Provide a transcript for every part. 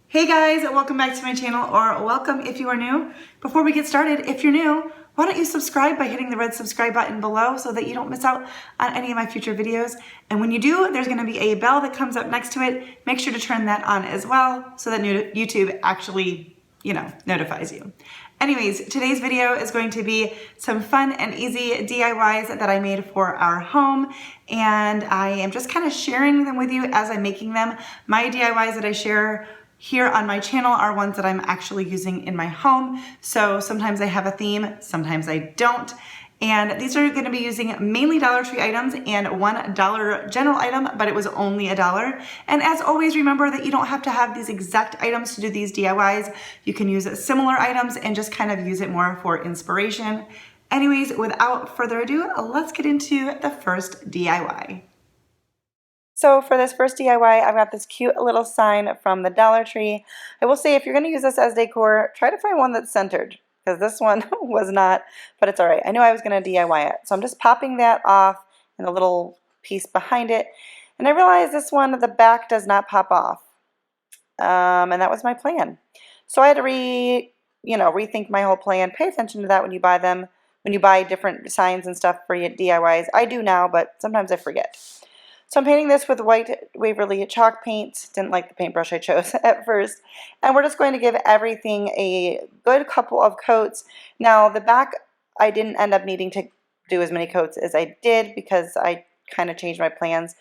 Hey guys, welcome back to my channel, or welcome if you are new. Before we get started, if you're new, why don't you subscribe by hitting the red subscribe button below so that you don't miss out on any of my future videos. And when you do, there's gonna be a bell that comes up next to it. Make sure to turn that on as well so that YouTube actually, notifies you. Anyways, today's video is going to be some fun and easy DIYs that I made for our home, and I am just kind of sharing them with you as I'm making them. My DIYs that I share here on my channel are ones that I'm actually using in my home. So sometimes I have a theme, sometimes I don't. And these are gonna be using mainly Dollar Tree items and $1 general item, but it was only $1. And as always, remember that you don't have to have these exact items to do these DIYs. You can use similar items and just kind of use it more for inspiration. Anyways, without further ado, let's get into the first DIY. So for this first DIY, I've got this cute little sign from the Dollar Tree. I will say if you're going to use this as decor, try to find one that's centered, because this one was not, but it's all right. I knew I was going to DIY it. So I'm just popping that off and a little piece behind it. And I realized this one, the back does not pop off. And that was my plan. So I had to rethink my whole plan. Pay attention to that when you buy them, when you buy different signs and stuff for your DIYs. I do now, but sometimes I forget. So I'm painting this with white Waverly chalk paint. Didn't like the paintbrush I chose at first. And we're just going to give everything a good couple of coats. Now the back, I didn't end up needing to do as many coats as I did because I kind of changed my plans.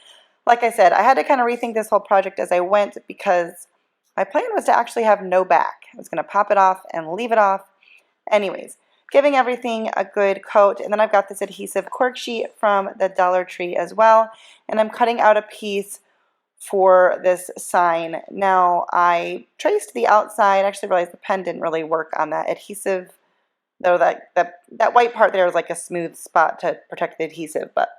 Like I said, I had to kind of rethink this whole project as I went because my plan was to actually have no back. I was going to pop it off and leave it off. Anyways, giving everything a good coat, and then I've got this adhesive cork sheet from the Dollar Tree as well, and I'm cutting out a piece for this sign. Now I traced the outside. I actually realized the pen didn't really work on that adhesive, though that white part there is like a smooth spot to protect the adhesive, but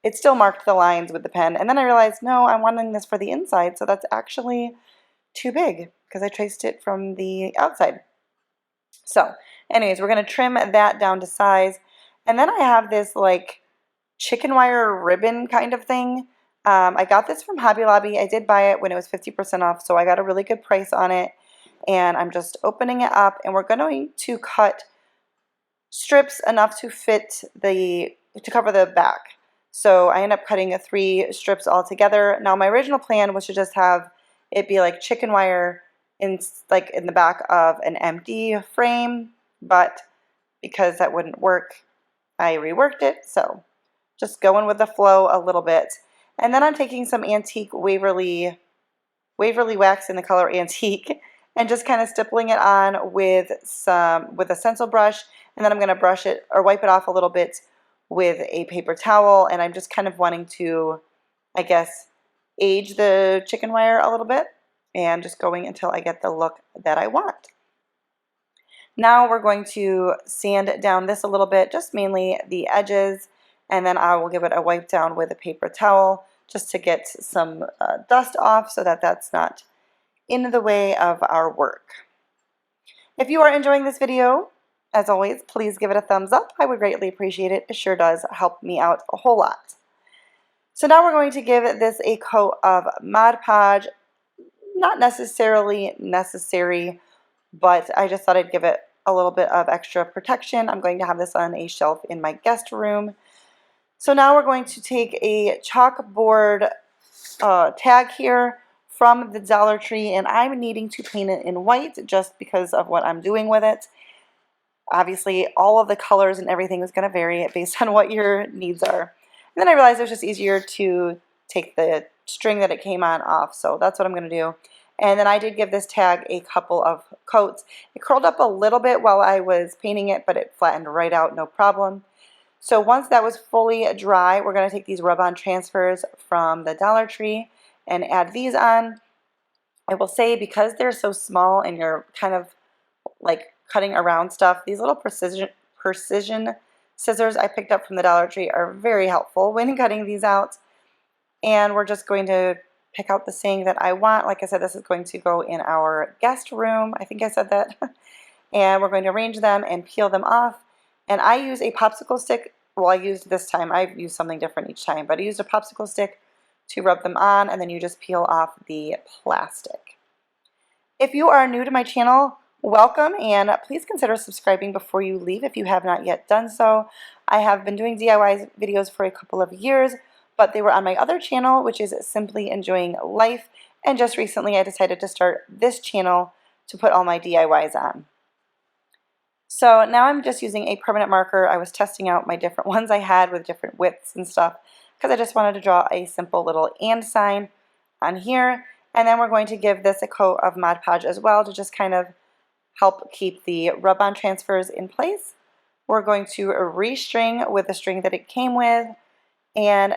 it still marked the lines with the pen. And then I realized, no, I'm wanting this for the inside, so that's actually too big because I traced it from the outside. So anyways, we're going to trim that down to size. And then I have this like chicken wire ribbon kind of thing. I got this from Hobby Lobby. I did buy it when it was 50% off, so I got a really good price on it. And I'm just opening it up, and we're going to cut strips enough to cover the back. So I end up cutting 3 strips all together. Now my original plan was to just have it be like chicken wire in the back of an empty frame, but because that wouldn't work, I reworked it. So just going with the flow a little bit. And then I'm taking some antique Waverly wax in the color antique and just kind of stippling it on with a stencil brush, and then I'm going to brush it or wipe it off a little bit with a paper towel. And I'm just kind of wanting to, I guess, age the chicken wire a little bit, and just going until I get the look that I want. Now we're going to sand down this a little bit, just mainly the edges, and then I will give it a wipe down with a paper towel just to get some dust off so that that's not in the way of our work. If you are enjoying this video, as always, please give it a thumbs up. I would greatly appreciate it. It sure does help me out a whole lot. So now we're going to give this a coat of Mod Podge. Not necessarily necessary, but I just thought I'd give it a little bit of extra protection. I'm going to have this on a shelf in my guest room. So now we're going to take a chalkboard tag here from the Dollar Tree, and I'm needing to paint it in white just because of what I'm doing with it. Obviously, all of the colors and everything is going to vary based on what your needs are. And then I realized it was just easier to take the string that it came on off, so that's what I'm going to do. And then I did give this tag a couple of coats. It curled up a little bit while I was painting it, but it flattened right out, no problem. So once that was fully dry, we're going to take these rub-on transfers from the Dollar Tree and add these on. I will say, because they're so small and you're kind of like cutting around stuff, these little precision scissors I picked up from the Dollar Tree are very helpful when cutting these out. And we're just going to pick out the saying that I want. Like I said, this is going to go in our guest room. I think I said that. And we're going to arrange them and peel them off. And I use a popsicle stick. Well, I used this time. I've used something different each time, but I used a popsicle stick to rub them on, and then you just peel off the plastic. If you are new to my channel, welcome, and please consider subscribing before you leave if you have not yet done so. I have been doing DIY videos for a couple of years, but they were on my other channel, which is Simply Enjoying Life, and just recently I decided to start this channel to put all my DIYs on. So now I'm just using a permanent marker. I was testing out my different ones I had with different widths and stuff because I just wanted to draw a simple little and sign on here. And then we're going to give this a coat of Mod Podge as well to just kind of help keep the rub-on transfers in place. We're going to restring with the string that it came with. And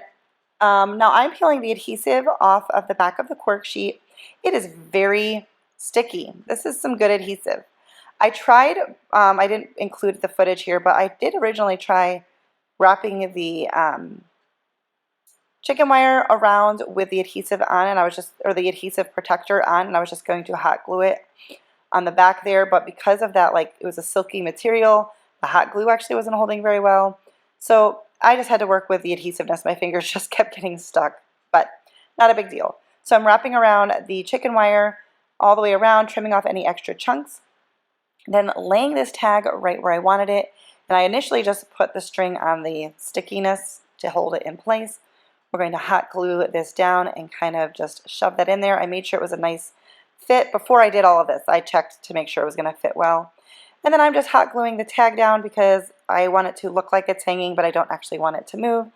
now I'm peeling the adhesive off of the back of the cork sheet. It is very sticky. This is some good adhesive. I tried, I didn't include the footage here, but I did originally try wrapping the chicken wire around with the adhesive on, and I was just, or the adhesive protector on, and I was just going to hot glue it on the back there, but because of that, like, it was a silky material, the hot glue actually wasn't holding very well, so I just had to work with the adhesiveness. My fingers just kept getting stuck, but not a big deal. So I'm wrapping around the chicken wire all the way around, trimming off any extra chunks, then laying this tag right where I wanted it, and I initially just put the string on the stickiness to hold it in place. We're going to hot glue this down and kind of just shove that in there. I made sure it was a nice fit before I did all of this. I checked to make sure it was going to fit well. And then I'm just hot gluing the tag down because I want it to look like it's hanging, but I don't actually want it to move.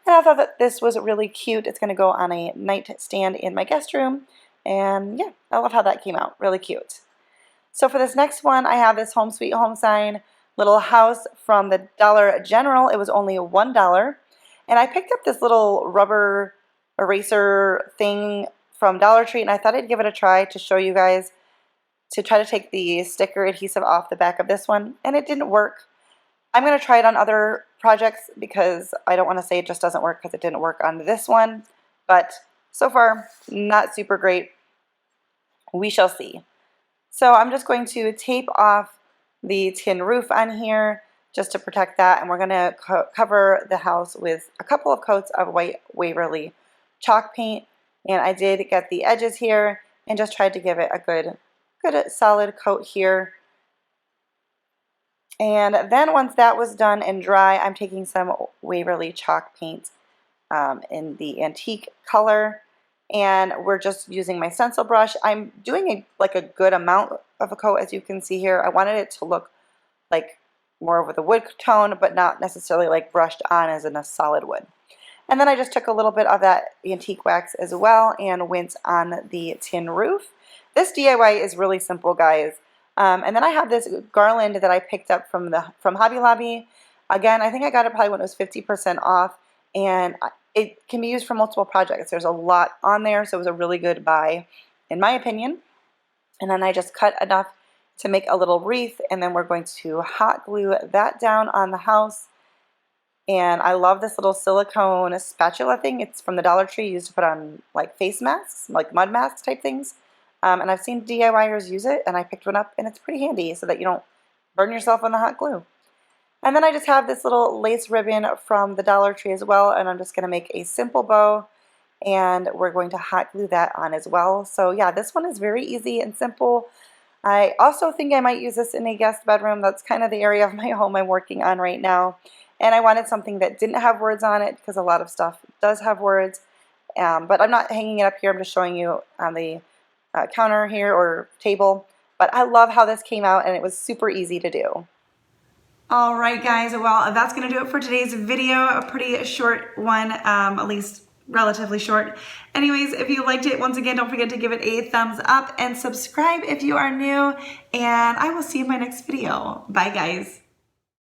And I thought that this was really cute. It's going to go on a nightstand in my guest room. And yeah, I love how that came out. Really cute. So for this next one, I have this Home Sweet Home sign, little house from the Dollar General. It was only $1. And I picked up this little rubber eraser thing from Dollar Tree, and I thought I'd give it a try to show you guys, to try to take the sticker adhesive off the back of this one, and it didn't work. I'm going to try it on other projects because I don't want to say it just doesn't work because it didn't work on this one, but so far, not super great. We shall see. So I'm just going to tape off the tin roof on here just to protect that, and we're going to cover the house with a couple of coats of white Waverly chalk paint. And I did get the edges here and just tried to give it a good solid coat here. And then once that was done and dry, I'm taking some Waverly chalk paint in the antique color, and we're just using my stencil brush. I'm doing a good amount of a coat, as you can see here. I wanted it to look like more of the wood tone, but not necessarily like brushed on as in a solid wood. And then I just took a little bit of that antique wax as well and went on the tin roof. This DIY is really simple, guys. And then I have this garland that I picked up from Hobby Lobby. Again, I think I got it probably when it was 50% off, and it can be used for multiple projects. There's a lot on there, so it was a really good buy, in my opinion. And then I just cut enough to make a little wreath, and then we're going to hot glue that down on the house. And I love this little silicone spatula thing. It's from the Dollar Tree, used to put on like face masks, like mud masks type things. And I've seen DIYers use it, and I picked one up, and it's pretty handy so that you don't burn yourself on the hot glue. And then I just have this little lace ribbon from the Dollar Tree as well, and I'm just going to make a simple bow, and we're going to hot glue that on as well. So yeah, this one is very easy and simple. I also think I might use this in a guest bedroom. That's kind of the area of my home I'm working on right now. And I wanted something that didn't have words on it because a lot of stuff does have words. But I'm not hanging it up here. I'm just showing you on the counter here or table. But I love how this came out, and it was super easy to do. All right, guys. Well, that's going to do it for today's video. A pretty short one, at least relatively short. Anyways, if you liked it, once again, don't forget to give it a thumbs up and subscribe if you are new. And I will see you in my next video. Bye, guys.